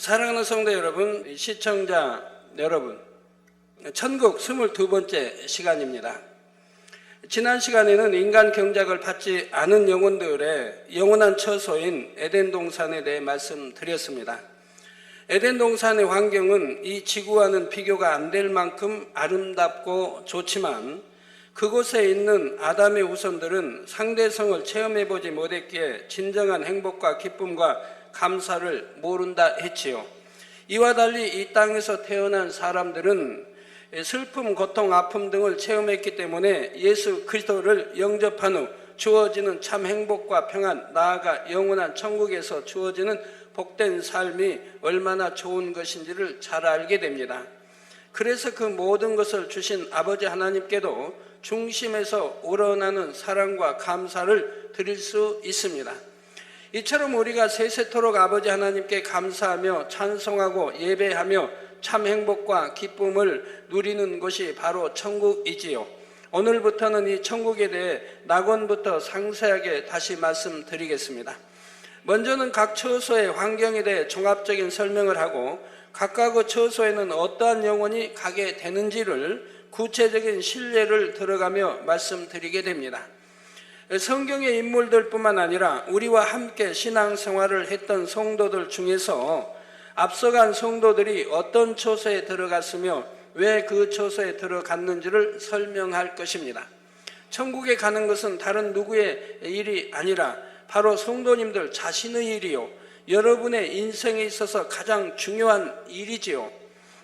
사랑하는 성도 여러분, 시청자 여러분, 천국 22번째 시간입니다. 지난 시간에는 인간 경작을 받지 않은 영혼들의 영원한 처소인 에덴 동산에 대해 말씀드렸습니다. 에덴 동산의 환경은 이 지구와는 비교가 안 될 만큼 아름답고 좋지만 그곳에 있는 아담의 후손들은 상대성을 체험해보지 못했기에 진정한 행복과 기쁨과 감사를 모른다 했지요. 이와 달리 이 땅에서 태어난 사람들은 슬픔, 고통, 아픔 등을 체험했기 때문에 예수 그리스도를 영접한 후 주어지는 참 행복과 평안, 나아가 영원한 천국에서 주어지는 복된 삶이 얼마나 좋은 것인지를 잘 알게 됩니다. 그래서 그 모든 것을 주신 아버지 하나님께도 중심에서 우러나는 사랑과 감사를 드릴 수 있습니다. 이처럼 우리가 세세토록 아버지 하나님께 감사하며 찬송하고 예배하며 참 행복과 기쁨을 누리는 것이 바로 천국이지요. 오늘부터는 이 천국에 대해 낙원부터 상세하게 다시 말씀드리겠습니다. 먼저는 각 처소의 환경에 대해 종합적인 설명을 하고 각각 처소에는 어떠한 영혼이 가게 되는지를 구체적인 신뢰를 들어가며 말씀드리게 됩니다. 성경의 인물들뿐만 아니라 우리와 함께 신앙생활을 했던 성도들 중에서 앞서간 성도들이 어떤 처소에 들어갔으며 왜 그 처소에 들어갔는지를 설명할 것입니다. 천국에 가는 것은 다른 누구의 일이 아니라 바로 성도님들 자신의 일이요, 여러분의 인생에 있어서 가장 중요한 일이지요.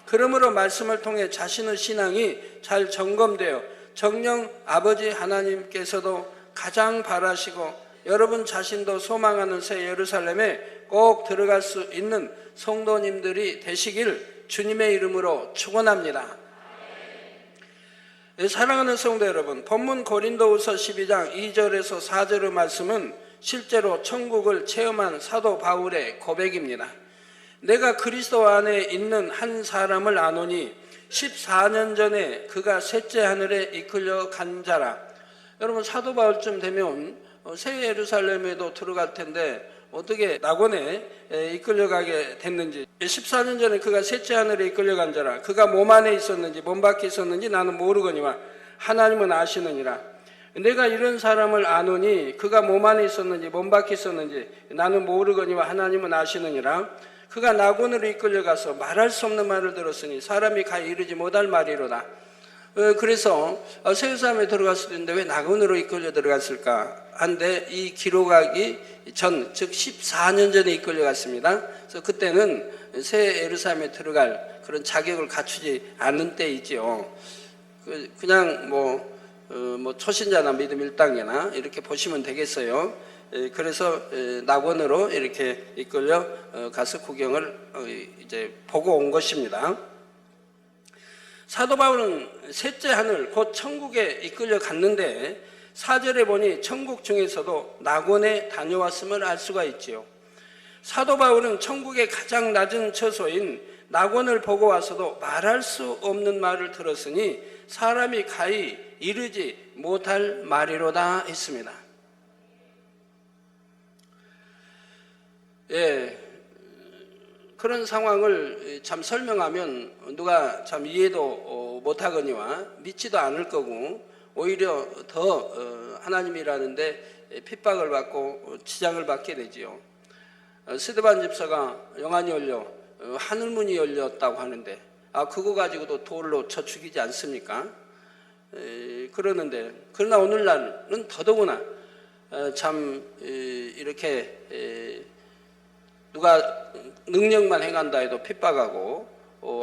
그러므로 말씀을 통해 자신의 신앙이 잘 점검되어 정녕 아버지 하나님께서도 가장 바라시고 여러분 자신도 소망하는 새 예루살렘에 꼭 들어갈 수 있는 성도님들이 되시길 주님의 이름으로 축원합니다. 사랑하는 성도 여러분, 본문 고린도후서 12장 2절에서 4절의 말씀은 실제로 천국을 체험한 사도 바울의 고백입니다. 내가 그리스도 안에 있는 한 사람을 아노니 14년 전에 그가 셋째 하늘에 이끌려 간 자라. 여러분, 사도 바울쯤 되면 새 예루살렘에도 들어갈 텐데 어떻게 낙원에 이끌려가게 됐는지, 14년 전에 그가 셋째 하늘에 이끌려간 자라. 그가 몸 안에 있었는지 몸 밖에 있었는지 나는 모르거니와 하나님은 아시느니라. 내가 이런 사람을 아노니 그가 몸 안에 있었는지 몸 밖에 있었는지 나는 모르거니와 하나님은 아시느니라. 그가 낙원으로 이끌려가서 말할 수 없는 말을 들었으니 사람이 가 이르지 못할 말이로다. 그래서 새 예루살렘에 들어갔을 텐데 왜 낙원으로 이끌려 들어갔을까 한데, 이 기록하기 전, 즉 14년 전에 이끌려갔습니다. 그래서 그때는 새 예루살렘에 들어갈 그런 자격을 갖추지 않은 때이지요. 그냥 초신자나 믿음 1단계나 이렇게 보시면 되겠어요. 그래서 낙원으로 이렇게 이끌려 가서 구경을 이제 보고 온 것입니다. 사도 바울은 셋째 하늘 곧 천국에 이끌려 갔는데 4절에 보니 천국 중에서도 낙원에 다녀왔음을 알 수가 있지요. 사도 바울은 천국의 가장 낮은 처소인 낙원을 보고 와서도 말할 수 없는 말을 들었으니 사람이 가히 이르지 못할 말이로다 했습니다. 그런 상황을 참 설명하면 누가 참 이해도 못하거니와 믿지도 않을 거고, 오히려 더 하나님이라는데 핍박을 받고 지장을 받게 되지요. 스데반 집사가 영안이 열려 하늘문이 열렸다고 하는데, 그거 가지고도 돌로 쳐 죽이지 않습니까? 그러는데, 그러나 오늘날은 더더구나 참 이렇게 누가 능력만 행한다 해도 핍박하고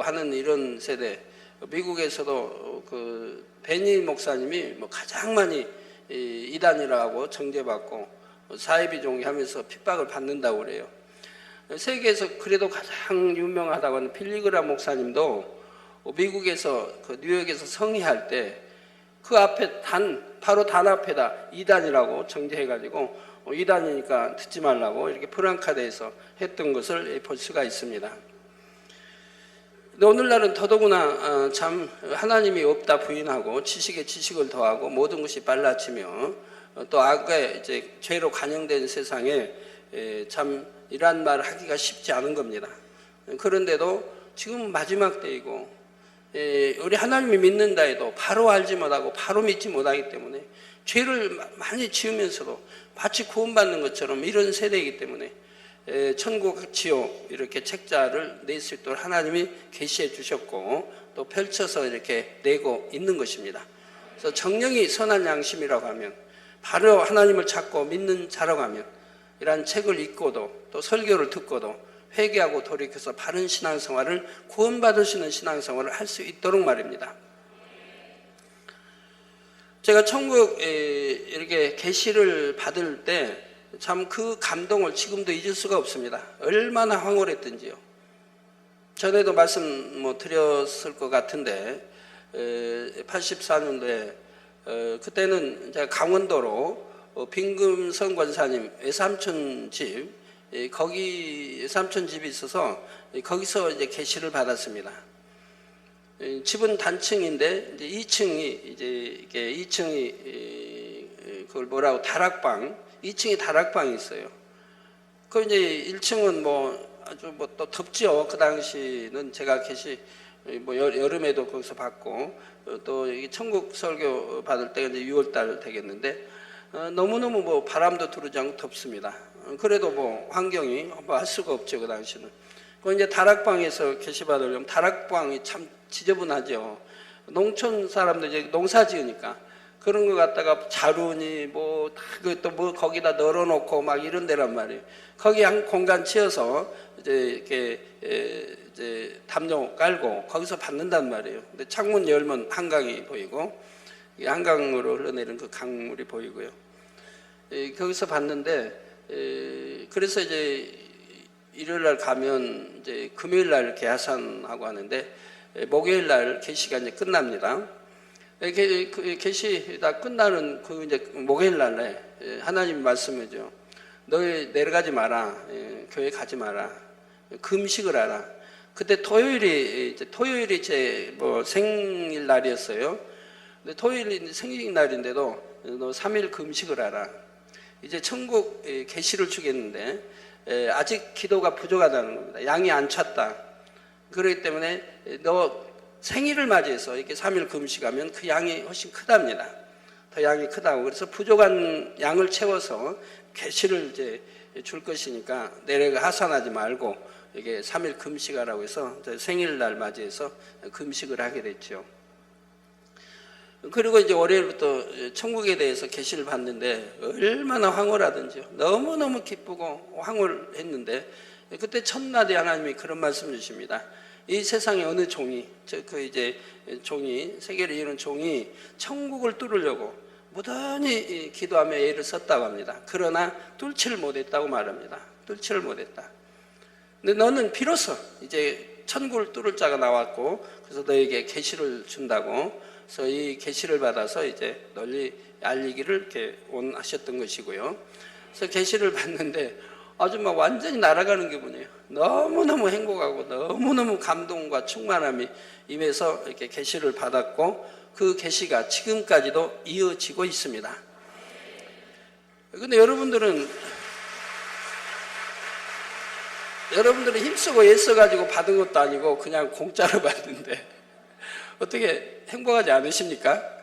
하는 이런 세대. 미국에서도 그 베니 목사님이 가장 많이 이단이라고 정죄받고 사회비종 하면서 핍박을 받는다고 그래요. 세계에서 그래도 가장 유명하다고 하는 빌리그람 목사님도 미국에서 그 뉴욕에서 성회할 때 그 앞에 바로 단 앞에다 이단이라고 정죄해가지고 이단이니까 듣지 말라고 이렇게 프랑카드에서 했던 것을 볼 수가 있습니다. 근데 오늘날은 더더구나 참 하나님이 없다 부인하고 지식에 지식을 더하고 모든 것이 빨라지며 또 악에 이제 죄로 관영된 세상에 참 이러한 말을 하기가 쉽지 않은 겁니다. 그런데도 지금 마지막 때이고, 우리 하나님이 믿는다 해도 바로 알지 못하고 바로 믿지 못하기 때문에 죄를 많이 지으면서도 마치 구원받는 것처럼 이런 세대이기 때문에 천국 지옥 이렇게 책자를 낼 수 있도록 하나님이 계시해 주셨고 또 펼쳐서 이렇게 내고 있는 것입니다. 그래서 정령이 선한 양심이라고 하면, 바로 하나님을 찾고 믿는 자라고 하면 이러한 책을 읽고도 또 설교를 듣고도 회개하고 돌이켜서 바른 신앙생활을, 구원받을 수 있는 신앙생활을 할 수 있도록 말입니다. 제가 천국 이렇게 계시를 받을 때 참 그 감동을 지금도 잊을 수가 없습니다. 얼마나 황홀했던지요. 전에도 말씀 드렸을 것 같은데 84년도에 그때는 제가 강원도로 빈금성 권사님 외삼촌 집, 거기 외삼촌 집이 있어서 거기서 이제 계시를 받았습니다. 집은 단층인데 이제 2층이 그걸 뭐라고, 다락방, 2층이 다락방이 있어요. 그 이제 1층은 아주 또 덥지요. 그 당시는 제가 계시 여름에도 거기서 받고 또 천국 설교 받을 때가 이제 6월달 되겠는데 너무너무 바람도 들어오지 않고 덥습니다. 그래도 환경이 할 수가 없죠. 그 당시는. 그 이제 다락방에서 계시 받으려면 다락방이 참 지저분하죠. 농촌 사람들 이제 농사 지으니까 그런 거 갖다가 자루니 또 거기다 널어놓고 막 이런 데란 말이에요. 거기 한 공간 치어서 이제 이렇게 이제 담요 깔고 거기서 받는단 말이에요. 근데 창문 열면 한강이 보이고 한강으로 흘러내리는 그 강물이 보이고요. 거기서 받는데 그래서 이제 일요일 날 가면 이제 금요일 날 개하산하고 하는데 목요일 날 계시가 이제 끝납니다. 계시 다 끝나는 그 이제 목요일 날에 하나님 말씀이죠. 너희 내려가지 마라. 교회 가지 마라. 금식을 하라. 그때 토요일이 제 생일날이었어요. 근데 토요일이 생일날인데도 너 3일 금식을 하라. 이제 천국 계시를 주겠는데 아직 기도가 부족하다는 겁니다. 양이 안 찼다. 그렇기 때문에 너 생일을 맞이해서 이렇게 3일 금식하면 그 양이 훨씬 크답니다. 더 양이 크다고. 그래서 부족한 양을 채워서 계시를 이제 줄 것이니까 내려가 하산하지 말고 이게 3일 금식하라고 해서 생일날 맞이해서 금식을 하게 됐죠. 그리고 이제 월요일부터 천국에 대해서 계시를 받는데 얼마나 황홀하든지요. 너무너무 기쁘고 황홀했는데 그때 첫날에 하나님이 그런 말씀 주십니다. 이 세상에 어느 종이, 종이, 세계를 이루는 종이 천국을 뚫으려고 무던히 기도하며 애를 썼다고 합니다. 그러나 뚫지를 못했다고 말합니다. 뚫지를 못했다. 근데 너는 비로소 이제 천국을 뚫을 자가 나왔고, 그래서 너에게 계시를 준다고. 그래서 이 계시를 받아서 이제 널리 알리기를 이렇게 원하셨던 것이고요. 그래서 계시를 받는데 아주 완전히 날아가는 기분이에요. 너무너무 행복하고 너무너무 감동과 충만함이 임해서 이렇게 계시를 받았고 그 계시가 지금까지도 이어지고 있습니다. 근데 여러분들은 힘쓰고 애써가지고 받은 것도 아니고 그냥 공짜로 받는데 어떻게 행복하지 않으십니까?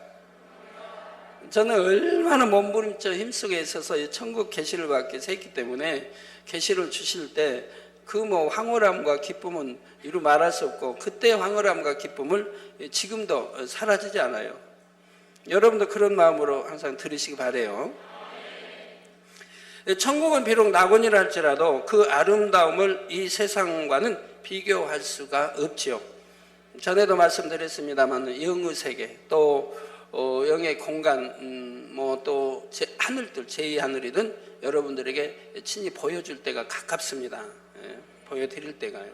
저는 얼마나 몸부림쳐 힘쓰고 애써서 천국 계시를 받게 했기 때문에 계시를 주실 때 그 황홀함과 기쁨은 이루 말할 수 없고 그때 황홀함과 기쁨을 지금도 사라지지 않아요. 여러분도 그런 마음으로 항상 들으시기 바라요. 천국은 비록 낙원이라 할지라도 그 아름다움을 이 세상과는 비교할 수가 없지요. 전에도 말씀드렸습니다만 영의 세계 또 영의 공간 또 하늘들 제2하늘이든 여러분들에게 친히 보여줄 때가 가깝습니다. 보여드릴 때가요.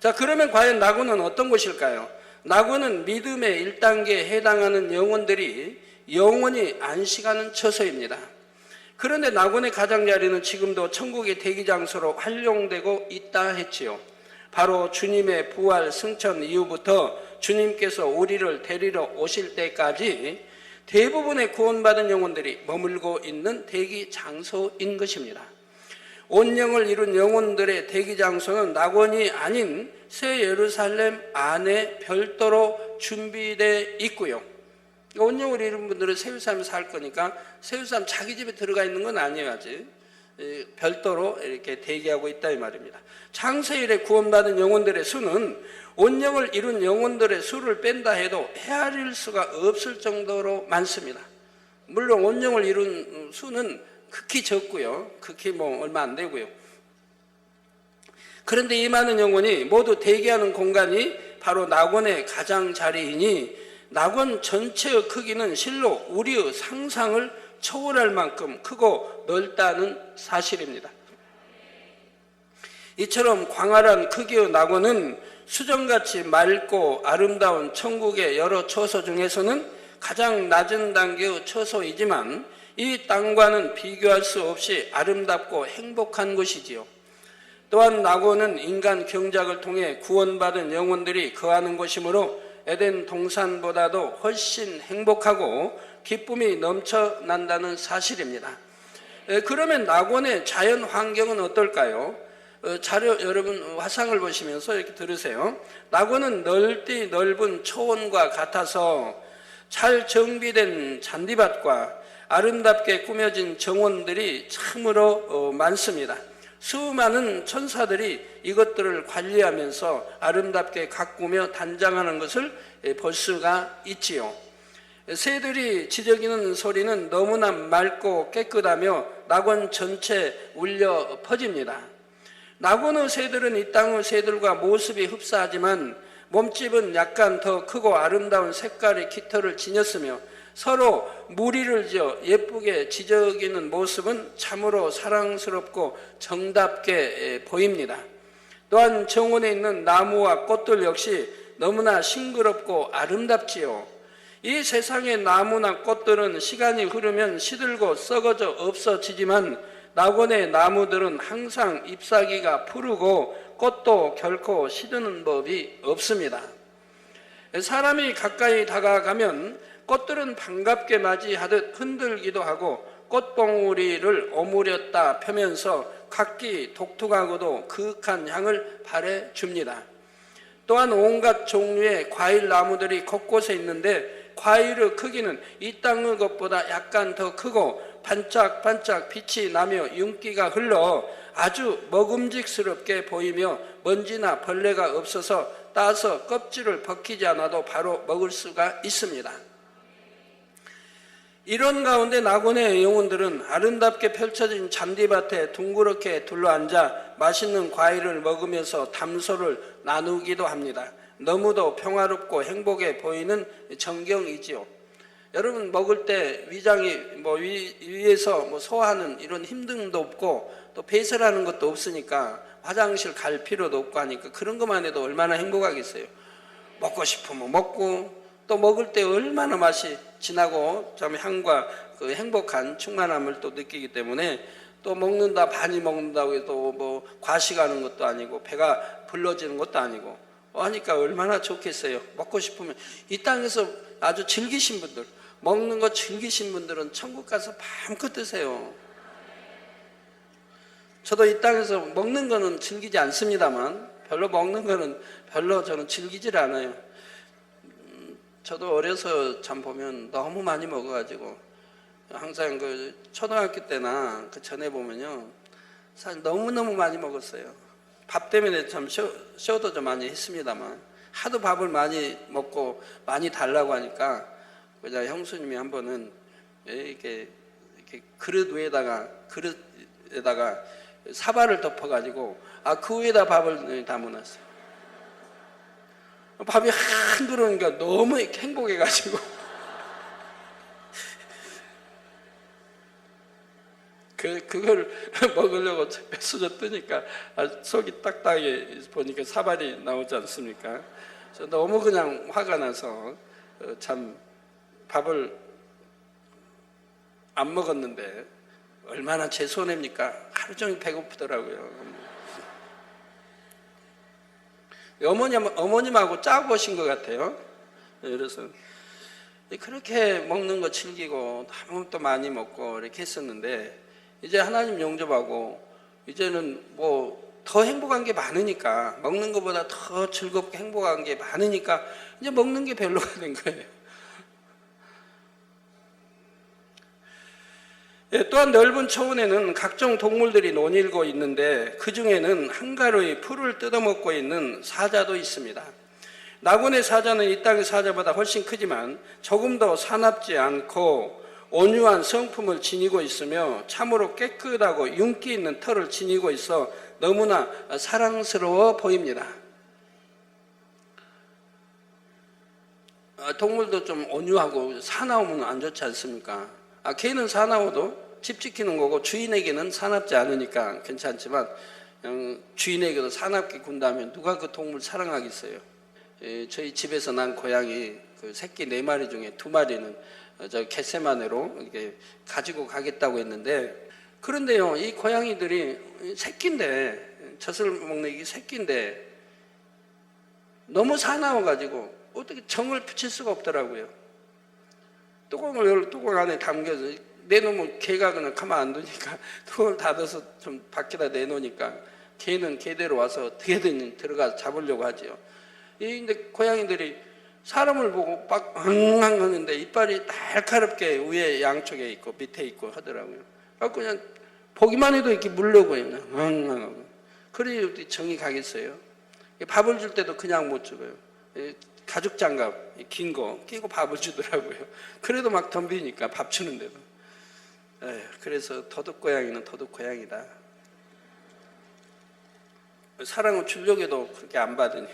자, 그러면 과연 낙원은 어떤 곳일까요? 낙원은 믿음의 1단계에 해당하는 영혼들이 영원히 안식하는 처소입니다. 그런데 낙원의 가장자리는 지금도 천국의 대기장소로 활용되고 있다 했지요. 바로 주님의 부활 승천 이후부터 주님께서 우리를 데리러 오실 때까지 대부분의 구원받은 영혼들이 머물고 있는 대기 장소인 것입니다. 온영을 이룬 영혼들의 대기 장소는 낙원이 아닌 새 예루살렘 안에 별도로 준비되어 있고요. 온영을 이룬 분들은 새 예루살렘에 살 거니까 새 예루살렘 자기 집에 들어가 있는 건 아니에요. 아직 별도로 이렇게 대기하고 있다 이 말입니다. 창세일에 구원받은 영혼들의 수는 온영을 이룬 영혼들의 수를 뺀다 해도 헤아릴 수가 없을 정도로 많습니다. 물론 온영을 이룬 수는 극히 적고요. 극히 얼마 안 되고요. 그런데 이 많은 영혼이 모두 대기하는 공간이 바로 낙원의 가장자리이니 낙원 전체의 크기는 실로 우리의 상상을 초월할 만큼 크고 넓다는 사실입니다. 이처럼 광활한 크기의 낙원은 수정같이 맑고 아름다운 천국의 여러 처소 중에서는 가장 낮은 단계의 처소이지만 이 땅과는 비교할 수 없이 아름답고 행복한 곳이지요. 또한 낙원은 인간 경작을 통해 구원받은 영혼들이 거하는 곳이므로 에덴 동산보다도 훨씬 행복하고 기쁨이 넘쳐난다는 사실입니다. 그러면 낙원의 자연 환경은 어떨까요? 자료 여러분 화상을 보시면서 이렇게 들으세요. 낙원은 넓은 초원과 같아서 잘 정비된 잔디밭과 아름답게 꾸며진 정원들이 참으로 많습니다. 수많은 천사들이 이것들을 관리하면서 아름답게 가꾸며 단장하는 것을 볼 수가 있지요. 새들이 지저귀는 소리는 너무나 맑고 깨끗하며 낙원 전체에 울려 퍼집니다. 낙원의 새들은 이 땅의 새들과 모습이 흡사하지만 몸집은 약간 더 크고 아름다운 색깔의 깃털을 지녔으며 서로 무리를 지어 예쁘게 지저귀는 모습은 참으로 사랑스럽고 정답게 보입니다. 또한 정원에 있는 나무와 꽃들 역시 너무나 싱그럽고 아름답지요. 이 세상의 나무나 꽃들은 시간이 흐르면 시들고 썩어져 없어지지만 낙원의 나무들은 항상 잎사귀가 푸르고 꽃도 결코 시드는 법이 없습니다. 사람이 가까이 다가가면 꽃들은 반갑게 맞이하듯 흔들기도 하고 꽃봉우리를 오므렸다 펴면서 각기 독특하고도 그윽한 향을 발해줍니다. 또한 온갖 종류의 과일 나무들이 곳곳에 있는데 과일의 크기는 이 땅의 것보다 약간 더 크고 반짝반짝 빛이 나며 윤기가 흘러 아주 먹음직스럽게 보이며 먼지나 벌레가 없어서 따서 껍질을 벗기지 않아도 바로 먹을 수가 있습니다. 이런 가운데 낙원의 영혼들은 아름답게 펼쳐진 잔디밭에 둥그렇게 둘러앉아 맛있는 과일을 먹으면서 담소를 나누기도 합니다. 너무도 평화롭고 행복해 보이는 전경이지요. 여러분 먹을 때 위장이 위에서 소화하는 이런 힘듦도 없고 또 배설하는 것도 없으니까 화장실 갈 필요도 없고 하니까 그런 것만 해도 얼마나 행복하겠어요. 먹고 싶으면 먹고 또 먹을 때 얼마나 맛이 진하고 참 향과 그 행복한 충만함을 또 느끼기 때문에 또 먹는다 많이 먹는다고 해도 과식하는 것도 아니고 배가 불러지는 것도 아니고 하니까 얼마나 좋겠어요. 먹고 싶으면 이 땅에서 아주 즐기신 분들 먹는 거 즐기신 분들은 천국 가서 마음껏 드세요. 저도 이 땅에서 먹는 거는 즐기지 않습니다만 별로 먹는 거는 별로 저는 즐기질 않아요. 저도 어려서 참 보면 너무 많이 먹어가지고 항상 그 초등학교 때나 그 전에 보면요 사실 너무너무 많이 먹었어요. 밥 때문에 참 쇼도 좀 많이 했습니다만 하도 밥을 많이 먹고 많이 달라고 하니까 그냥 형수님이 한 번은 이렇게 그릇에다가 사발을 덮어가지고 그 위에다 밥을 담아놨어요. 밥이 한 그릇이니까 너무 행복해가지고 그걸 먹으려고 뱃수저 뜨니까 속이 딱딱해 보니까 사발이 나오지 않습니까? 저 너무 그냥 화가 나서 참 밥을 안 먹었는데 얼마나 제 손해입니까? 하루 종일 배고프더라고요. 어머님하고 짜보신 것 같아요. 그래서 그렇게 먹는 거 즐기고 또 많이 먹고 이렇게 했었는데 이제 하나님 영접하고 이제는 뭐 더 행복한 게 많으니까, 먹는 것보다 더 즐겁게 행복한 게 많으니까 이제 먹는 게 별로가 된 거예요. 예, 또한 넓은 초원에는 각종 동물들이 논일고 있는데 그 중에는 한가로이 풀을 뜯어먹고 있는 사자도 있습니다. 나곤의 사자는 이 땅의 사자보다 훨씬 크지만 조금 더 사납지 않고 온유한 성품을 지니고 있으며 참으로 깨끗하고 윤기 있는 털을 지니고 있어 너무나 사랑스러워 보입니다. 동물도 좀 온유하고 사나우면 안 좋지 않습니까? 개는 사나워도 집 지키는 거고 주인에게는 사납지 않으니까 괜찮지만 주인에게도 사납게 군다면 누가 그 동물 사랑하겠어요? 저희 집에서 난 고양이 그 새끼 4마리 중에 2마리는 저 겟세마네로 이렇게 가지고 가겠다고 했는데, 그런데요, 이 고양이들이 새끼인데, 젖을 먹는 이 새끼인데 너무 사나워가지고 어떻게 정을 붙일 수가 없더라고요. 뚜껑 안에 담겨서 내놓으면 개가 그냥 가만 안 두니까 뚜껑을 닫아서 좀 밖에다 내놓으니까 개는 개대로 와서 어떻게든 들어가서 잡으려고 하죠. 근데 고양이들이 사람을 보고 막 앙앙 하는데 이빨이 날카롭게 위에 양쪽에 있고 밑에 있고 하더라고요. 그냥 보기만 해도 이렇게 물려고요. 앙앙. 그래야 정이 가겠어요. 밥을 줄 때도 그냥 못 줘요. 가죽 장갑 긴 거 끼고 밥을 주더라고요. 그래도 막 덤비니까 밥 주는데도. 그래서 도둑 고양이는 도둑 고양이다. 사랑을 주려고 해도 그렇게 안 받으니.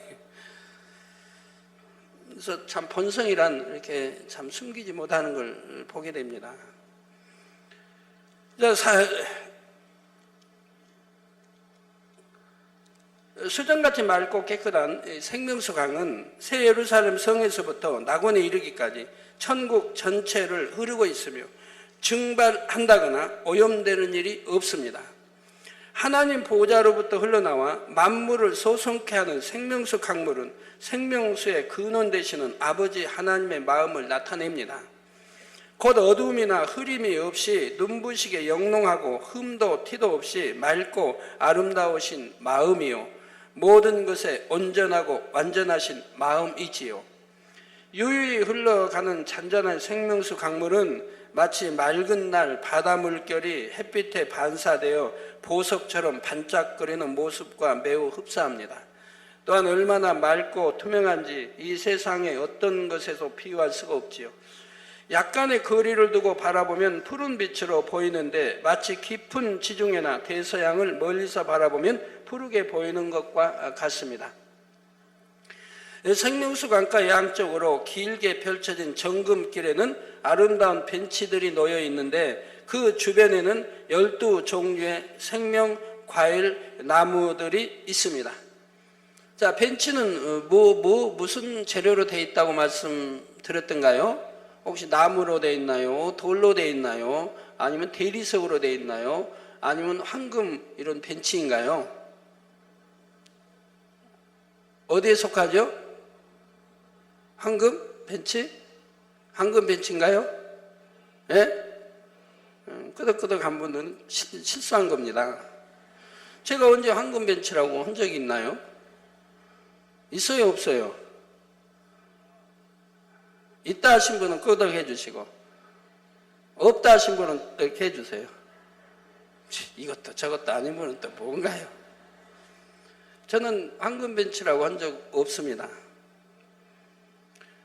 그래서 참 본성이란 이렇게 참 숨기지 못하는 걸 보게 됩니다. 수정같이 맑고 깨끗한 생명수 강은 새 예루살렘 성에서부터 낙원에 이르기까지 천국 전체를 흐르고 있으며 증발한다거나 오염되는 일이 없습니다. 하나님 보호자로부터 흘러나와 만물을 소성케 하는 생명수 강물은 생명수의 근원 되시는 아버지 하나님의 마음을 나타냅니다. 곧 어두움이나 흐림이 없이 눈부시게 영롱하고 흠도 티도 없이 맑고 아름다우신 마음이요 모든 것에 온전하고 완전하신 마음이지요. 유유히 흘러가는 잔잔한 생명수 강물은 마치 맑은 날 바다 물결이 햇빛에 반사되어 보석처럼 반짝거리는 모습과 매우 흡사합니다. 또한 얼마나 맑고 투명한지 이 세상의 어떤 것에서 비유할 수가 없지요. 약간의 거리를 두고 바라보면 푸른 빛으로 보이는데 마치 깊은 지중해나 대서양을 멀리서 바라보면 푸르게 보이는 것과 같습니다. 생명수 강가 양쪽으로 길게 펼쳐진 정금길에는 아름다운 벤치들이 놓여 있는데 그 주변에는 12종류의 생명 과일 나무들이 있습니다. 자, 벤치는 무슨 재료로 되어 있다고 말씀드렸던가요? 혹시 나무로 되어 있나요? 돌로 되어 있나요? 아니면 대리석으로 되어 있나요? 아니면 황금 이런 벤치인가요? 어디에 속하죠? 황금 벤치? 황금 벤치인가요? 예? 끄덕끄덕한 분은 실수한 겁니다. 제가 언제 황금 벤치라고 한 적이 있나요? 있어요, 없어요? 있다 하신 분은 끄덕 해주시고 없다 하신 분은 이렇게 해주세요. 이것도 저것도 아닌 분은 또 뭔가요? 저는 황금 벤치라고 한 적 없습니다.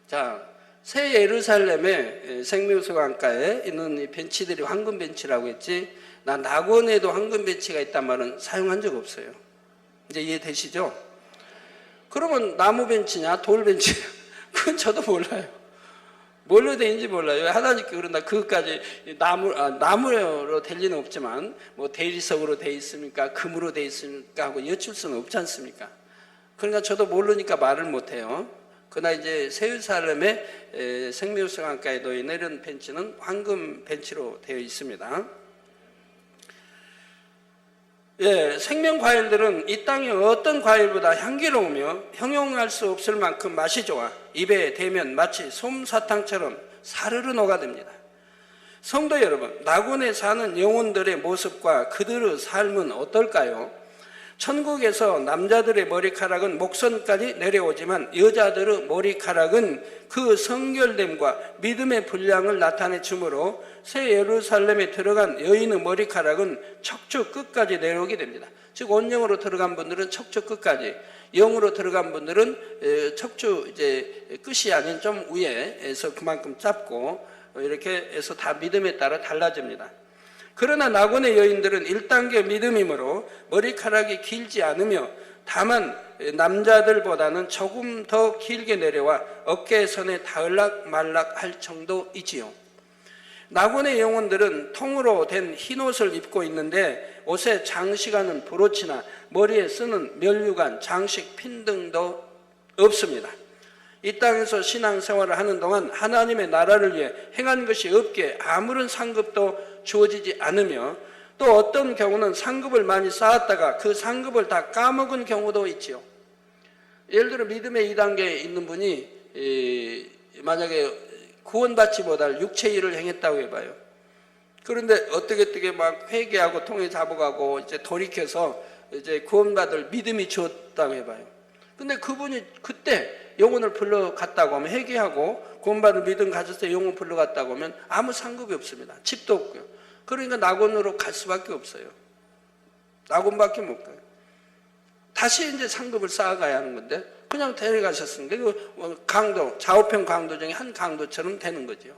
자, 새 예루살렘의 생명수 강가에 있는 이 벤치들이 황금 벤치라고 했지, 나 낙원에도 황금 벤치가 있단 말은 사용한 적 없어요. 이제 이해되시죠? 그러면 나무 벤치냐 돌 벤치냐 그건 저도 몰라요. 뭘로 돼 있는지 몰라요. 하나님께 그런다 그것까지 나무로 될 리는 없지만 뭐 대리석으로 돼 있습니까? 금으로 돼 있습니까? 하고 여쭐 수는 없지 않습니까? 그러니까 저도 모르니까 말을 못해요. 그러나 이제 새 예루살렘의 생명수 강가에 놓여 있는 이런 벤치는 황금 벤치로 되어 있습니다. 예, 생명 과일들은 이 땅의 어떤 과일보다 향기로우며 형용할 수 없을 만큼 맛이 좋아 입에 대면 마치 솜사탕처럼 사르르 녹아듭니다. 성도 여러분, 낙원에 사는 영혼들의 모습과 그들의 삶은 어떨까요? 천국에서 남자들의 머리카락은 목선까지 내려오지만 여자들의 머리카락은 그 성결됨과 믿음의 분량을 나타내 주므로 새 예루살렘에 들어간 여인의 머리카락은 척추 끝까지 내려오게 됩니다. 즉 온영으로 들어간 분들은 척추 끝까지, 영으로 들어간 분들은 척추 끝이 아닌 좀 위에서 그만큼 짧고 이렇게 해서 다 믿음에 따라 달라집니다. 그러나 낙원의 여인들은 1단계 믿음이므로 머리카락이 길지 않으며 다만 남자들보다는 조금 더 길게 내려와 어깨선에 닿을락 말락 할 정도이지요. 낙원의 영혼들은 통으로 된 흰옷을 입고 있는데 옷에 장식하는 브로치나 머리에 쓰는 면류관, 장식, 핀 등도 없습니다. 이 땅에서 신앙생활을 하는 동안 하나님의 나라를 위해 행한 것이 없기에 아무런 상급도 주어지지 않으며 또 어떤 경우는 상급을 많이 쌓았다가 그 상급을 다 까먹은 경우도 있지요. 예를 들어 믿음의 2단계에 있는 분이 만약에 구원받지 못할 육체 일을 행했다고 해봐요. 그런데 어떻게 막 회개하고 통에 잡아가고 이제 돌이켜서 이제 구원받을 믿음이 주었다고 해봐요. 근데 그분이 그때 영혼을 불러갔다고 하면 회개하고 구원받을 믿음 가졌을 때 영혼 불러갔다고 하면 아무 상급이 없습니다. 집도 없고요. 그러니까 낙원으로 갈 수밖에 없어요. 낙원밖에 못 가요. 다시 이제 상급을 쌓아가야 하는 건데 그냥 데려가셨으니까 그 강도, 좌우편 강도 중에 한 강도처럼 되는 거죠.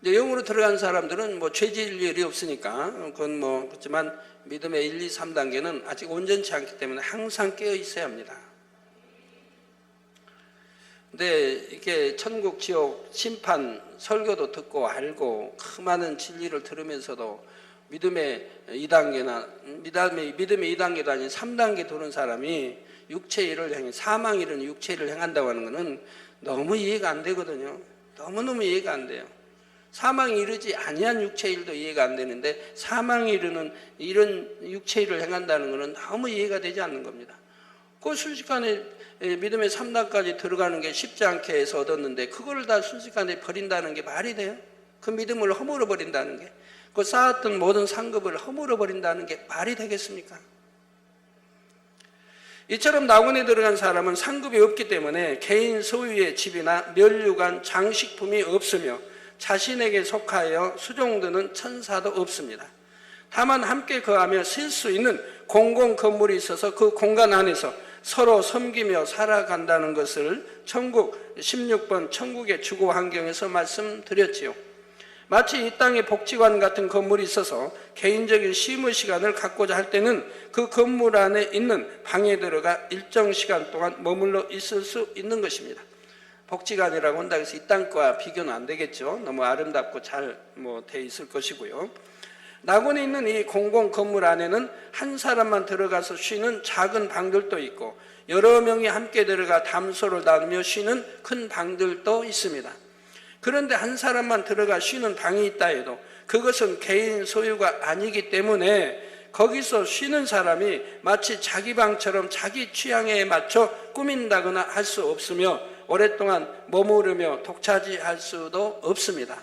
이제 영으로 들어간 사람들은 뭐 죄질 일이 없으니까 그건 뭐 그렇지만 믿음의 1, 2, 3단계는 아직 온전치 않기 때문에 항상 깨어 있어야 합니다. 근데 이렇게 천국, 지옥, 심판 설교도 듣고 알고 그 많은 진리를 들으면서도 믿음의 2단계나 믿음의 2단계도 아닌 3단계 도는 사람이 육체 일을 행해 사망 이르는 육체 일을 행한다고 하는 것은 너무 이해가 안 되거든요. 너무너무 이해가 안 돼요. 사망이 이르지 아니한 육체 일도 이해가 안 되는데 사망이 이르는 이런 육체 일을 행한다는 것은 너무 이해가 되지 않는 겁니다. 그 순식간에 믿음의 3단까지 들어가는 게 쉽지 않게 해서 얻었는데 그걸 다 순식간에 버린다는 게 말이 돼요? 그 믿음을 허물어 버린다는 게, 그 쌓았던 모든 상급을 허물어 버린다는 게 말이 되겠습니까? 이처럼 낙원에 들어간 사람은 상급이 없기 때문에 개인 소유의 집이나 면류관, 장식품이 없으며 자신에게 속하여 수종드는 천사도 없습니다. 다만 함께 거하며 쓸 수 있는 공공 건물이 있어서 그 공간 안에서 서로 섬기며 살아간다는 것을 천국 16번 천국의 주거 환경에서 말씀드렸지요. 마치 이 땅에 복지관 같은 건물이 있어서 개인적인 쉼의 시간을 갖고자 할 때는 그 건물 안에 있는 방에 들어가 일정 시간 동안 머물러 있을 수 있는 것입니다. 복지관이라고 한다고 해서 이 땅과 비교는 안 되겠죠. 너무 아름답고 잘 돼 있을 것이고요. 낙원에 있는 이 공공 건물 안에는 한 사람만 들어가서 쉬는 작은 방들도 있고 여러 명이 함께 들어가 담소를 나누며 쉬는 큰 방들도 있습니다. 그런데 한 사람만 들어가 쉬는 방이 있다 해도 그것은 개인 소유가 아니기 때문에 거기서 쉬는 사람이 마치 자기 방처럼 자기 취향에 맞춰 꾸민다거나 할 수 없으며 오랫동안 머무르며 독차지할 수도 없습니다.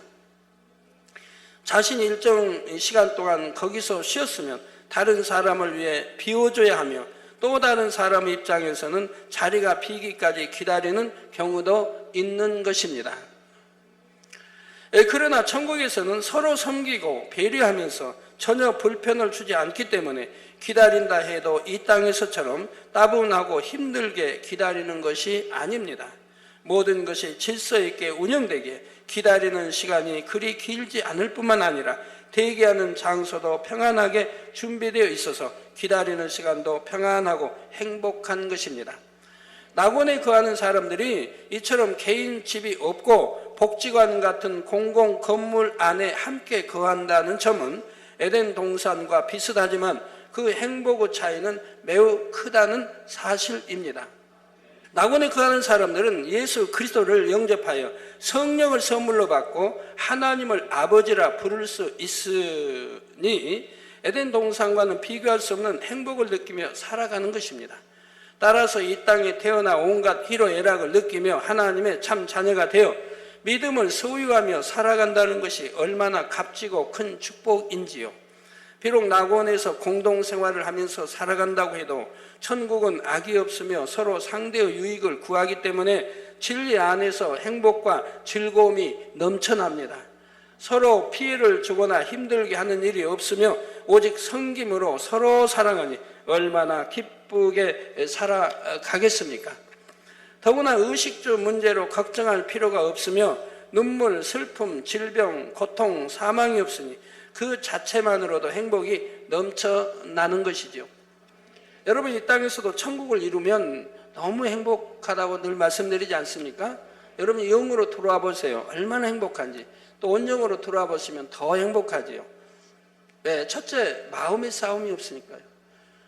자신이 일정 시간 동안 거기서 쉬었으면 다른 사람을 위해 비워줘야 하며 또 다른 사람의 입장에서는 자리가 비기까지 기다리는 경우도 있는 것입니다. 그러나 천국에서는 서로 섬기고 배려하면서 전혀 불편을 주지 않기 때문에 기다린다 해도 이 땅에서처럼 따분하고 힘들게 기다리는 것이 아닙니다. 모든 것이 질서 있게 운영되기에 기다리는 시간이 그리 길지 않을 뿐만 아니라 대기하는 장소도 평안하게 준비되어 있어서 기다리는 시간도 평안하고 행복한 것입니다. 낙원에 거하는 사람들이 이처럼 개인 집이 없고 복지관 같은 공공 건물 안에 함께 거한다는 점은 에덴 동산과 비슷하지만 그 행복의 차이는 매우 크다는 사실입니다. 낙원에 거하는 사람들은 예수 그리스도를 영접하여 성령을 선물로 받고 하나님을 아버지라 부를 수 있으니 에덴 동산과는 비교할 수 없는 행복을 느끼며 살아가는 것입니다. 따라서 이 땅에 태어나 온갖 희로애락을 느끼며 하나님의 참 자녀가 되어 믿음을 소유하며 살아간다는 것이 얼마나 값지고 큰 축복인지요. 비록 낙원에서 공동생활을 하면서 살아간다고 해도 천국은 악이 없으며 서로 상대의 유익을 구하기 때문에 진리 안에서 행복과 즐거움이 넘쳐납니다. 서로 피해를 주거나 힘들게 하는 일이 없으며 오직 섬김으로 서로 사랑하니 얼마나 기쁘게 살아가겠습니까? 더구나 의식주 문제로 걱정할 필요가 없으며 눈물, 슬픔, 질병, 고통, 사망이 없으니 그 자체만으로도 행복이 넘쳐나는 것이죠. 여러분, 이 땅에서도 천국을 이루면 너무 행복하다고 늘 말씀드리지 않습니까? 여러분, 영으로 들어와 보세요. 얼마나 행복한지. 또 원영으로 들어와 보시면 더 행복하지요. 네, 첫째, 마음의 싸움이 없으니까요.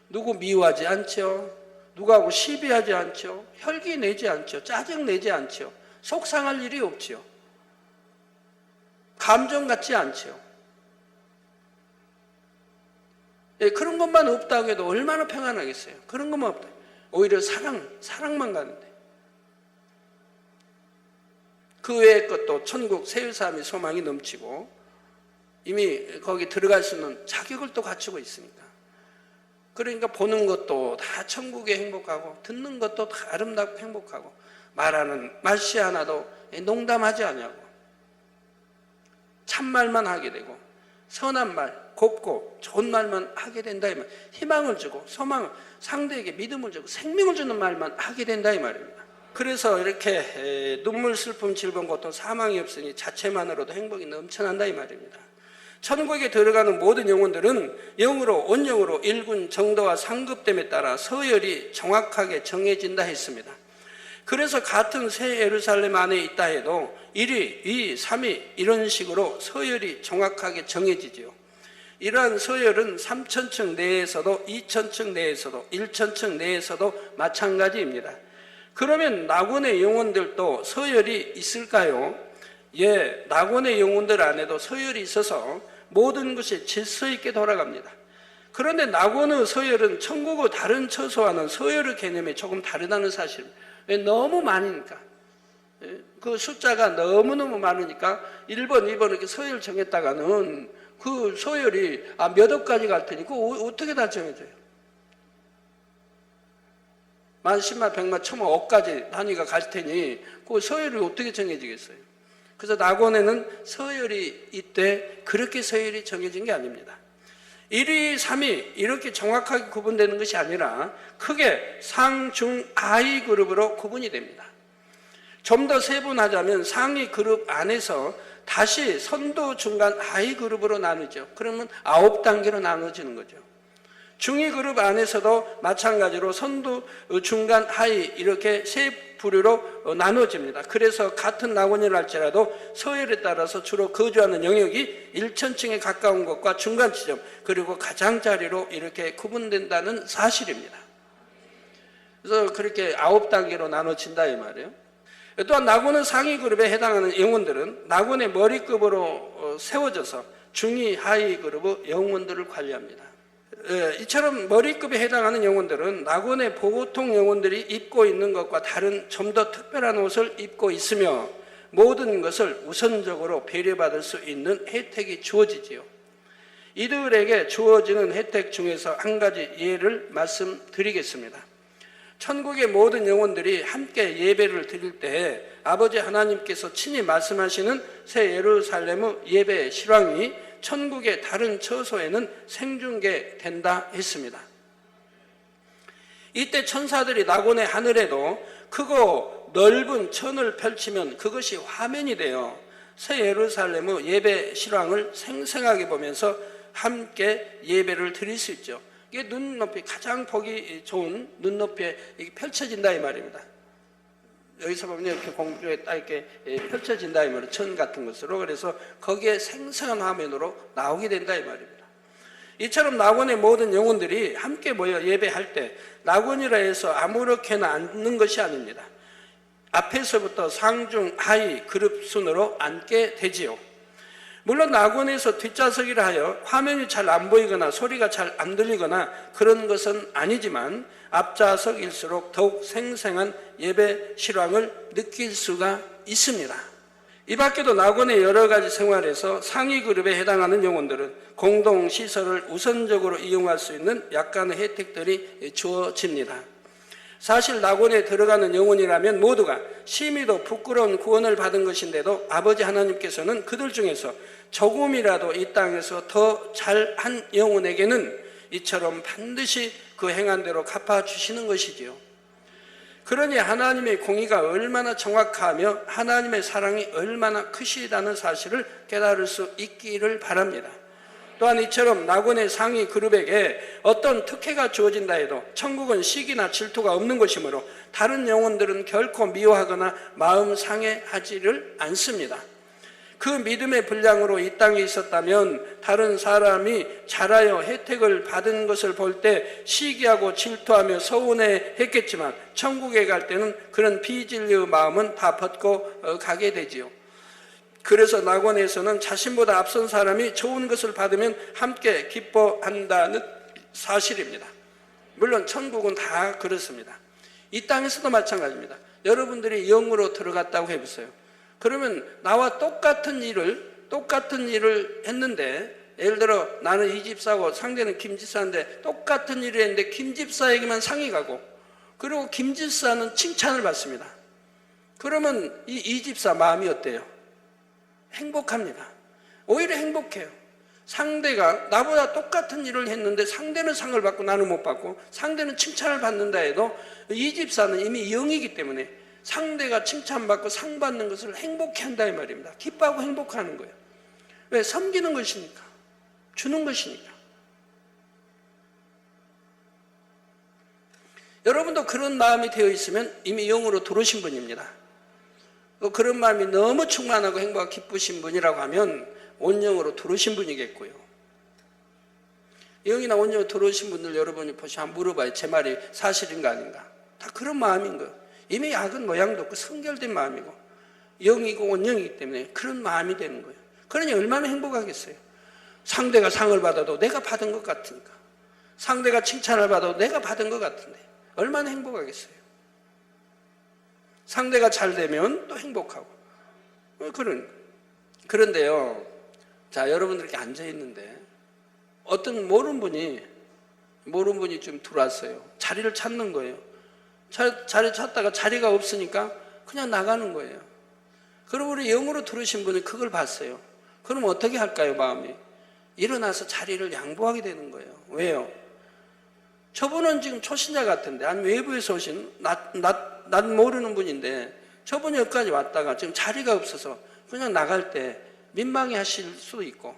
누구 미워하지 않죠. 누구하고 시비하지 않죠. 혈기 내지 않죠. 짜증 내지 않죠. 속상할 일이 없죠. 감정 같지 않죠. 예, 그런 것만 없다고 해도 얼마나 평안하겠어요. 그런 것만 없다. 오히려 사랑만 가는데. 그 외의 것도 천국 세유사함의 소망이 넘치고 이미 거기 들어갈 수 있는 자격을 또 갖추고 있으니까. 그러니까 보는 것도 다 천국에 행복하고 듣는 것도 다 아름답고 행복하고 말하는 말씨 하나도 농담하지 않냐고 참말만 하게 되고 선한 말, 곱고 좋은 말만 하게 된다 이 말. 희망을 주고 소망을 상대에게 믿음을 주고 생명을 주는 말만 하게 된다 이 말입니다. 그래서 이렇게 눈물, 슬픔, 질병, 고통, 사망이 없으니 자체만으로도 행복이 넘쳐난다 이 말입니다. 천국에 들어가는 모든 영혼들은 영으로 온영으로 일군 정도와 상급됨에 따라 서열이 정확하게 정해진다 했습니다. 그래서 같은 새 예루살렘 안에 있다 해도 1위, 2위, 3위 이런 식으로 서열이 정확하게 정해지지요. 이러한 서열은 3,000층 내에서도 2,000층 내에서도 1,000층 내에서도 마찬가지입니다. 그러면 낙원의 영혼들도 서열이 있을까요? 예, 낙원의 영혼들 안에도 서열이 있어서 모든 것이 질서 있게 돌아갑니다. 그런데 낙원의 서열은 천국의 다른 처소와는 서열의 개념이 조금 다르다는 사실입니다. 왜? 너무 많으니까. 그 숫자가 너무너무 많으니까 1번, 2번 이렇게 서열 정했다가는 그 서열이 몇 억까지 갈 테니 그거 어떻게 다 정해져요? 만, 10만, 100만, 1000만, 억까지 단위가 갈 테니 그 서열이 어떻게 정해지겠어요? 그래서 낙원에는 서열이 있대 그렇게 서열이 정해진 게 아닙니다. 1위, 3위 이렇게 정확하게 구분되는 것이 아니라 크게 상, 중, 하위 그룹으로 구분이 됩니다. 좀 더 세분하자면 상위 그룹 안에서 다시 선도, 중간, 하위 그룹으로 나누죠. 그러면 9단계로 나눠지는 거죠. 중위 그룹 안에서도 마찬가지로 선두, 중간, 하위 이렇게 세 부류로 나눠집니다. 그래서 같은 낙원이라 할지라도 서열에 따라서 주로 거주하는 영역이 1,000층에 가까운 것과 중간 지점 그리고 가장자리로 이렇게 구분된다는 사실입니다. 그래서 그렇게 9단계로 나눠진다 이 말이에요. 또한 낙원의 상위 그룹에 해당하는 영혼들은 낙원의 머리급으로 세워져서 중위, 하위 그룹의 영혼들을 관리합니다. 이처럼 머리급에 해당하는 영혼들은 낙원의 보통 영혼들이 입고 있는 것과 다른 좀 더 특별한 옷을 입고 있으며 모든 것을 우선적으로 배려받을 수 있는 혜택이 주어지지요. 이들에게 주어지는 혜택 중에서 한 가지 예를 말씀드리겠습니다. 천국의 모든 영혼들이 함께 예배를 드릴 때 아버지 하나님께서 친히 말씀하시는 새 예루살렘의 예배 실황이 천국의 다른 처소에는 생중계된다 했습니다. 이때 천사들이 낙원의 하늘에도 크고 넓은 천을 펼치면 그것이 화면이 되어 새 예루살렘의 예배 실황을 생생하게 보면서 함께 예배를 드릴 수 있죠. 이게 눈높이 가장 보기 좋은 눈높이에 펼쳐진다 이 말입니다. 여기서 보면 이렇게 공중에 딱 이렇게 펼쳐진다 이 말이에요. 천 같은 것으로. 그래서 거기에 생생한 화면으로 나오게 된다 이 말입니다. 이처럼 낙원의 모든 영혼들이 함께 모여 예배할 때 낙원이라 해서 아무렇게나 앉는 것이 아닙니다. 앞에서부터 상중 하위 그룹 순으로 앉게 되지요. 물론 낙원에서 뒷좌석이라 하여 화면이 잘 안 보이거나 소리가 잘 안 들리거나 그런 것은 아니지만 앞좌석일수록 더욱 생생한 예배 실황을 느낄 수가 있습니다. 이 밖에도 낙원의 여러 가지 생활에서 상위 그룹에 해당하는 영혼들은 공동시설을 우선적으로 이용할 수 있는 약간의 혜택들이 주어집니다. 사실 낙원에 들어가는 영혼이라면 모두가 심히도 부끄러운 구원을 받은 것인데도 아버지 하나님께서는 그들 중에서 조금이라도 이 땅에서 더 잘한 영혼에게는 이처럼 반드시 그 행한 대로 갚아주시는 것이지요. 그러니 하나님의 공의가 얼마나 정확하며 하나님의 사랑이 얼마나 크시다는 사실을 깨달을 수 있기를 바랍니다. 또한 이처럼 낙원의 상위 그룹에게 어떤 특혜가 주어진다 해도 천국은 시기나 질투가 없는 것이므로 다른 영혼들은 결코 미워하거나 마음 상해하지를 않습니다. 그 믿음의 분량으로 이 땅에 있었다면 다른 사람이 잘하여 혜택을 받은 것을 볼 때 시기하고 질투하며 서운해했겠지만 천국에 갈 때는 그런 비진리의 마음은 다 벗고 가게 되지요. 그래서 낙원에서는 자신보다 앞선 사람이 좋은 것을 받으면 함께 기뻐한다는 사실입니다. 물론 천국은 다 그렇습니다. 이 땅에서도 마찬가지입니다. 여러분들이 영으로 들어갔다고 해보세요. 그러면 나와 똑같은 일을 했는데, 예를 들어 나는 이 집사고 상대는 김 집사인데 똑같은 일을 했는데 김 집사에게만 상이 가고, 그리고 김 집사는 칭찬을 받습니다. 그러면 이 집사 마음이 어때요? 행복합니다. 오히려 행복해요. 상대가 나보다 똑같은 일을 했는데 상대는 상을 받고 나는 못 받고, 상대는 칭찬을 받는다 해도 이 집사는 이미 영이기 때문에 상대가 칭찬받고 상 받는 것을 행복해한다 이 말입니다. 기뻐하고 행복하는 거예요. 왜? 섬기는 것이니까, 주는 것이니까. 여러분도 그런 마음이 되어 있으면 이미 영으로 들어오신 분입니다. 그런 마음이 너무 충만하고 행복하고 기쁘신 분이라고 하면 온영으로 들어오신 분이겠고요. 영이나 온영으로 들어오신 분들 여러분이 보시면 한번 물어봐요. 제 말이 사실인가 아닌가. 다 그런 마음인 거예요. 이미 악은 모양도 없고 성결된 마음이고 영이고 온영이기 때문에 그런 마음이 되는 거예요. 그러니 얼마나 행복하겠어요. 상대가 상을 받아도 내가 받은 것 같으니까, 상대가 칭찬을 받아도 내가 받은 것 같은데 얼마나 행복하겠어요. 상대가 잘 되면 또 행복하고. 그런데요, 자, 여러분들 이렇게 앉아 있는데 어떤 모르는 분이 좀 들어왔어요. 자리를 찾는 거예요. 자리 찾다가 자리가 없으니까 그냥 나가는 거예요. 그럼 우리 영으로 들으신 분이 그걸 봤어요. 그럼 어떻게 할까요, 마음이? 일어나서 자리를 양보하게 되는 거예요. 왜요? 저분은 지금 초신자 같은데, 아니 외부에서 오신 난 모르는 분인데 저분이 여기까지 왔다가 지금 자리가 없어서 그냥 나갈 때 민망해 하실 수도 있고,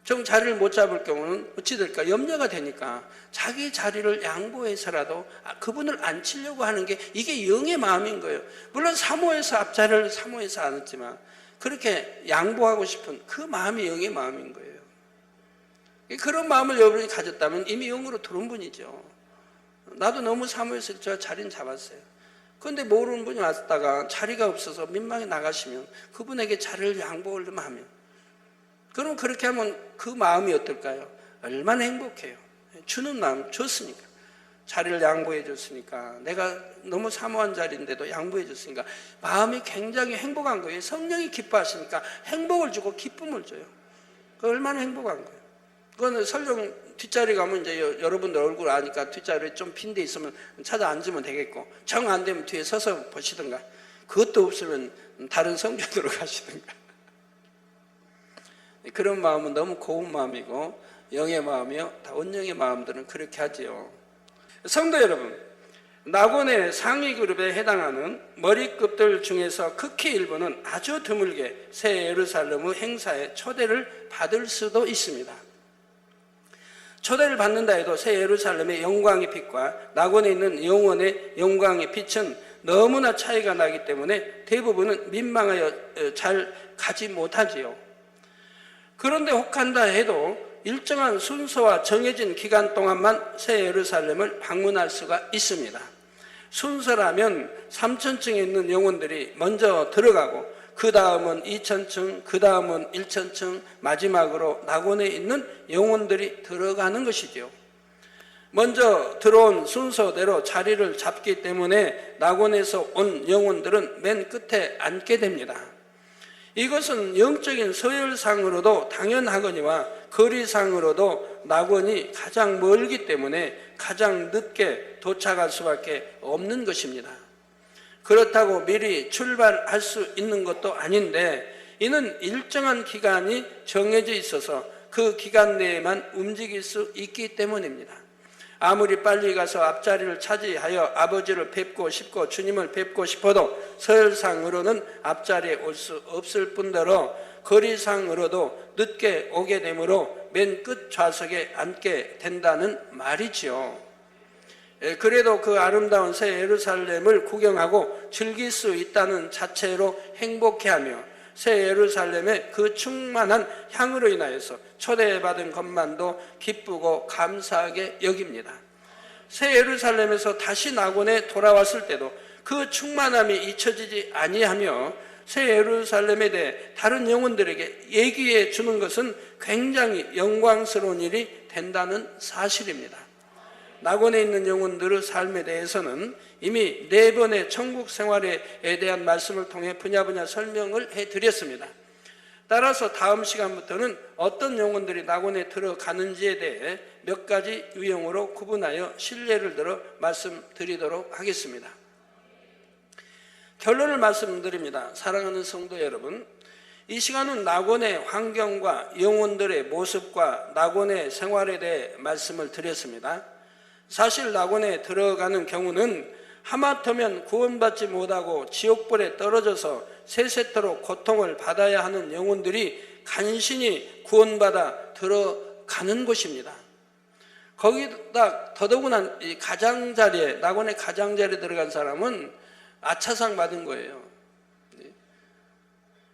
좀 자리를 못 잡을 경우는 어찌 될까? 염려가 되니까 자기 자리를 양보해서라도 그분을 앉히려고 하는 게 이게 영의 마음인 거예요. 물론 사모해서 앞자리를 사모해서 않았지만 그렇게 양보하고 싶은 그 마음이 영의 마음인 거예요. 그런 마음을 여러분이 가졌다면 이미 영으로 들어온 분이죠. 나도 너무 사모해서 저 자리는 잡았어요. 그런데 모르는 분이 왔다가 자리가 없어서 민망해 나가시면 그분에게 자리를 양보하려면 하면, 그럼 그렇게 하면 그 마음이 어떨까요? 얼마나 행복해요. 주는 마음 줬으니까, 자리를 양보해 줬으니까, 내가 너무 사모한 자리인데도 양보해 줬으니까 마음이 굉장히 행복한 거예요. 성령이 기뻐하시니까 행복을 주고 기쁨을 줘요. 얼마나 행복한 거예요. 그거는 설령 뒷자리 가면 이제 여러분들 얼굴 아니까 뒷자리에 좀 빈 데 있으면 찾아 앉으면 되겠고, 정 안 되면 뒤에 서서 보시든가, 그것도 없으면 다른 성전으로 가시든가. 그런 마음은 너무 고운 마음이고 영의 마음이요, 다 온영의 마음들은 그렇게 하지요. 성도 여러분, 낙원의 상위 그룹에 해당하는 머리급들 중에서 극히 일부는 아주 드물게 새 예루살렘의 행사에 초대를 받을 수도 있습니다. 초대를 받는다 해도 새 예루살렘의 영광의 빛과 낙원에 있는 영혼의 영광의 빛은 너무나 차이가 나기 때문에 대부분은 민망하여 잘 가지 못하지요. 그런데 혹한다 해도 일정한 순서와 정해진 기간 동안만 새 예루살렘을 방문할 수가 있습니다. 순서라면 3천층에 있는 영혼들이 먼저 들어가고 그 다음은 2천층, 그 다음은 1천층, 마지막으로 낙원에 있는 영혼들이 들어가는 것이죠. 먼저 들어온 순서대로 자리를 잡기 때문에 낙원에서 온 영혼들은 맨 끝에 앉게 됩니다. 이것은 영적인 서열상으로도 당연하거니와 거리상으로도 낙원이 가장 멀기 때문에 가장 늦게 도착할 수밖에 없는 것입니다. 그렇다고 미리 출발할 수 있는 것도 아닌데 이는 일정한 기간이 정해져 있어서 그 기간 내에만 움직일 수 있기 때문입니다. 아무리 빨리 가서 앞자리를 차지하여 아버지를 뵙고 싶고 주님을 뵙고 싶어도 서열상으로는 앞자리에 올 수 없을 뿐더러 거리상으로도 늦게 오게 되므로 맨 끝 좌석에 앉게 된다는 말이지요. 그래도 그 아름다운 새 예루살렘을 구경하고 즐길 수 있다는 자체로 행복해하며 새 예루살렘의 그 충만한 향으로 인하여서 초대받은 것만도 기쁘고 감사하게 여깁니다. 새 예루살렘에서 다시 낙원에 돌아왔을 때도 그 충만함이 잊혀지지 아니하며 새 예루살렘에 대해 다른 영혼들에게 얘기해 주는 것은 굉장히 영광스러운 일이 된다는 사실입니다. 낙원에 있는 영혼들의 삶에 대해서는 이미 4번의 천국 생활에 대한 말씀을 통해 분야분야 설명을 해드렸습니다. 따라서 다음 시간부터는 어떤 영혼들이 낙원에 들어가는지에 대해 몇 가지 유형으로 구분하여 신뢰를 들어 말씀드리도록 하겠습니다. 결론을 말씀드립니다. 사랑하는 성도 여러분, 이 시간은 낙원의 환경과 영혼들의 모습과 낙원의 생활에 대해 말씀을 드렸습니다. 사실 낙원에 들어가는 경우는 하마터면 구원받지 못하고 지옥불에 떨어져서 세세토록 고통을 받아야 하는 영혼들이 간신히 구원받아 들어가는 곳입니다. 거기다 더더구나 이 가장자리에, 낙원의 가장자리에 들어간 사람은 아차상 받은 거예요.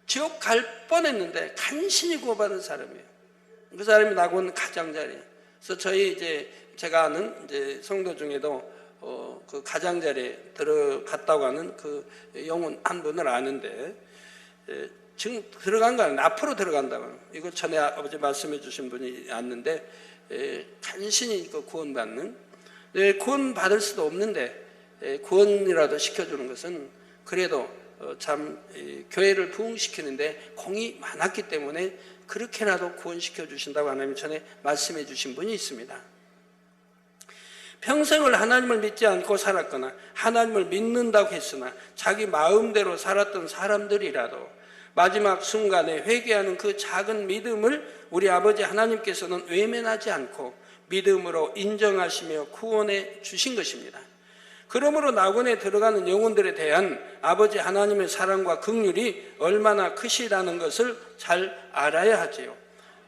지옥 갈 뻔했는데 간신히 구원받은 사람이에요. 그 사람이 낙원 가장자리에. 그래서 제가 아는 성도 중에도 그 가장자리에 들어갔다고 하는 그 영혼 한 분을 아는데, 지금 들어간 거 아니에요. 앞으로 들어간다고. 이거 전에 아버지 말씀해 주신 분이 왔는데, 간신히 구원받는, 구원받을 수도 없는데 구원이라도 시켜주는 것은 그래도 참 교회를 부흥시키는데 공이 많았기 때문에 그렇게라도 구원시켜 주신다고 하나님 전에 말씀해 주신 분이 있습니다. 평생을 하나님을 믿지 않고 살았거나 하나님을 믿는다고 했으나 자기 마음대로 살았던 사람들이라도 마지막 순간에 회개하는 그 작은 믿음을 우리 아버지 하나님께서는 외면하지 않고 믿음으로 인정하시며 구원해 주신 것입니다. 그러므로 낙원에 들어가는 영혼들에 대한 아버지 하나님의 사랑과 긍휼이 얼마나 크시다는 것을 잘 알아야 하지요.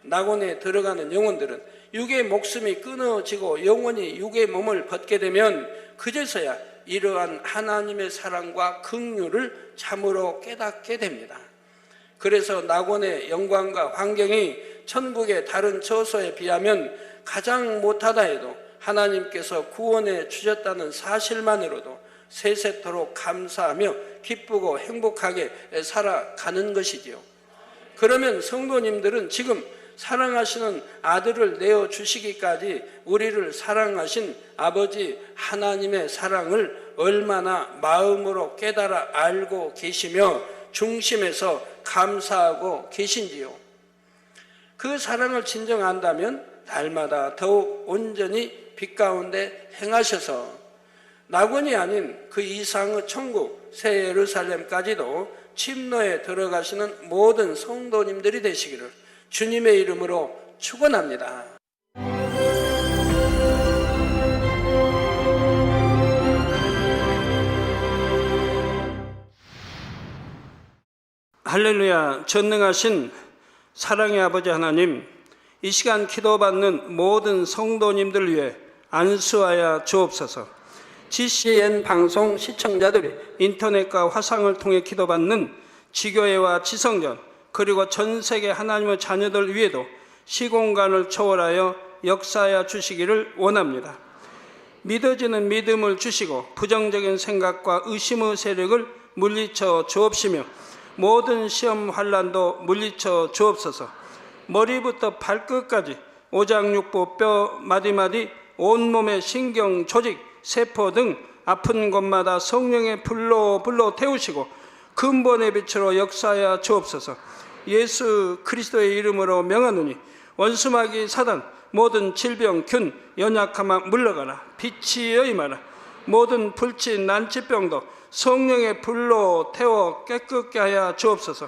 낙원에 들어가는 영혼들은 육의 목숨이 끊어지고 영원히 육의 몸을 벗게 되면 그제서야 이러한 하나님의 사랑과 긍휼을 참으로 깨닫게 됩니다. 그래서 낙원의 영광과 환경이 천국의 다른 처소에 비하면 가장 못하다 해도 하나님께서 구원해 주셨다는 사실만으로도 세세토록 감사하며 기쁘고 행복하게 살아가는 것이지요. 그러면 성도님들은 지금 사랑하시는 아들을 내어주시기까지 우리를 사랑하신 아버지 하나님의 사랑을 얼마나 마음으로 깨달아 알고 계시며 중심에서 감사하고 계신지요. 그 사랑을 진정 안다면 날마다 더욱 온전히 빛 가운데 행하셔서 낙원이 아닌 그 이상의 천국 새 예루살렘까지도 침노에 들어가시는 모든 성도님들이 되시기를 주님의 이름으로 축원합니다. 할렐루야. 전능하신 사랑의 아버지 하나님, 이 시간 기도받는 모든 성도님들 위해 안수하여 주옵소서. GCN 방송 시청자들이 인터넷과 화상을 통해 기도받는 지교회와 지성전 그리고 전 세계 하나님의 자녀들 위에도 시공간을 초월하여 역사하여 주시기를 원합니다. 믿어지는 믿음을 주시고 부정적인 생각과 의심의 세력을 물리쳐 주옵시며 모든 시험 환난도 물리쳐 주옵소서. 머리부터 발끝까지 오장육부 뼈 마디마디 온몸의 신경, 조직, 세포 등 아픈 곳마다 성령의 불로 태우시고 근본의 빛으로 역사하여 주옵소서. 예수 그리스도의 이름으로 명하노니 원수마귀 사단 모든 질병, 균, 연약함아 물러가라. 빛이여 임하라. 모든 불치, 난치병도 성령의 불로 태워 깨끗게 하여 주옵소서.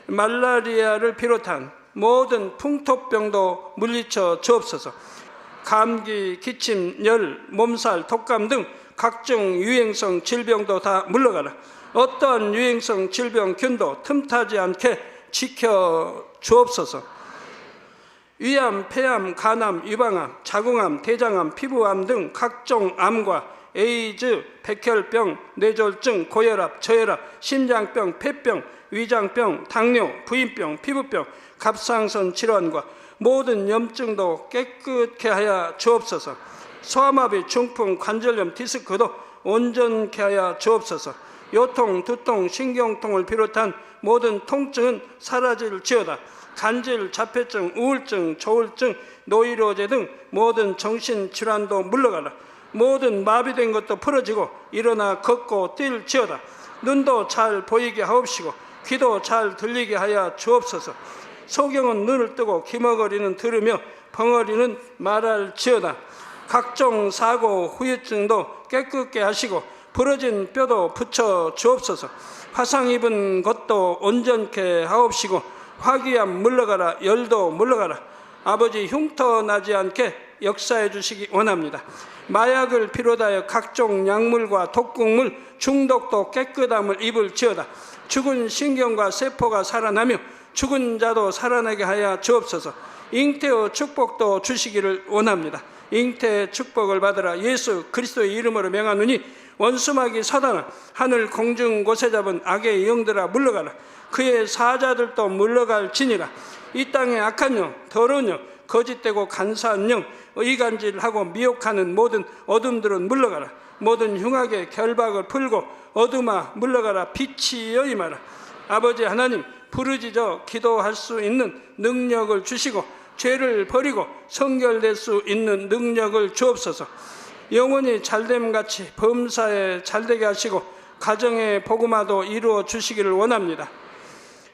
말라리아를 비롯한 모든 풍토병도 물리쳐 주옵소서. 감기, 기침, 열, 몸살, 독감 등 각종 유행성 질병도 다 물러가라. 어떠한 유행성 질병, 균도 틈타지 않게 지켜 주옵소서. 위암, 폐암, 간암, 유방암, 자궁암, 대장암, 피부암 등 각종 암과 에이즈, 백혈병, 뇌졸중, 고혈압, 저혈압, 심장병, 폐병, 위장병, 당뇨, 부인병, 피부병, 갑상선 질환과 모든 염증도 깨끗게 하여 주옵소서. 소아마비, 중풍, 관절염, 디스크도 온전케 하여 주옵소서. 요통, 두통, 신경통을 비롯한 모든 통증은 사라질지어다. 간질, 자폐증, 우울증, 조울증, 노이로제 등 모든 정신질환도 물러가라. 모든 마비된 것도 풀어지고 일어나 걷고 뛸지어다. 눈도 잘 보이게 하옵시고 귀도 잘 들리게 하여 주옵소서. 소경은 눈을 뜨고 기머거리는 들으며 벙어리는 말할지어다. 각종 사고, 후유증도 깨끗게 하시고 부러진 뼈도 붙여 주옵소서. 화상 입은 것도 온전케 하옵시고 화기암 물러가라. 열도 물러가라. 아버지 흉터 나지 않게 역사해 주시기 원합니다. 마약을 비롯하여 각종 약물과 독극물, 중독도 깨끗함을 입을지어다. 죽은 신경과 세포가 살아나며 죽은 자도 살아나게 하여 주옵소서. 잉태의 축복도 주시기를 원합니다. 잉태의 축복을 받으라. 예수 그리스도의 이름으로 명하노니 원수마귀 사단아, 하늘 공중 곳에 잡은 악의 영들아 물러가라. 그의 사자들도 물러갈지니라. 이 땅의 악한 영, 더러운 영, 거짓되고 간사한 영, 이간질하고 미혹하는 모든 어둠들은 물러가라. 모든 흉악의 결박을 풀고 어둠아 물러가라. 빛이여 임하라. 아버지 하나님, 부르짖어 기도할 수 있는 능력을 주시고 죄를 버리고 성결될 수 있는 능력을 주옵소서. 영원히 잘됨같이 범사에 잘되게 하시고 가정의 복음화도 이루어 주시기를 원합니다.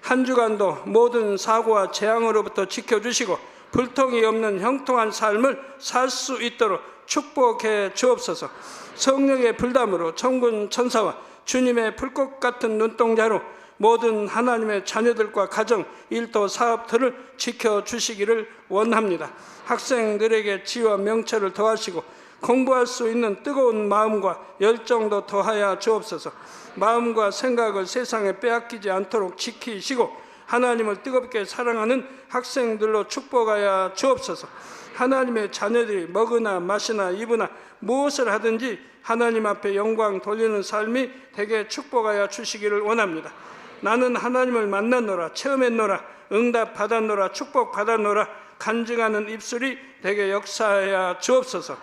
한 주간도 모든 사고와 재앙으로부터 지켜주시고 불통이 없는 형통한 삶을 살 수 있도록 축복해 주옵소서. 성령의 불담으로 천군 천사와 주님의 불꽃 같은 눈동자로 모든 하나님의 자녀들과 가정, 일도, 사업들을 지켜주시기를 원합니다. 학생들에게 지혜와 명철을 더하시고 공부할 수 있는 뜨거운 마음과 열정도 더하여 주옵소서. 마음과 생각을 세상에 빼앗기지 않도록 지키시고 하나님을 뜨겁게 사랑하는 학생들로 축복하여 주옵소서. 하나님의 자녀들이 먹으나 마시나 입으나 무엇을 하든지 하나님 앞에 영광 돌리는 삶이 되게 축복하여 주시기를 원합니다. 나는 하나님을 만났노라, 체험했노라, 응답 받았노라, 축복 받았노라 간증하는 입술이 되게 역사하여 주옵소서.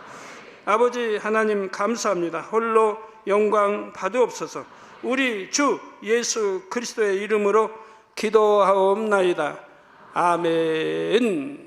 아버지 하나님 감사합니다. 홀로 영광 받으옵소서. 우리 주 예수 그리스도의 이름으로 기도하옵나이다. 아멘.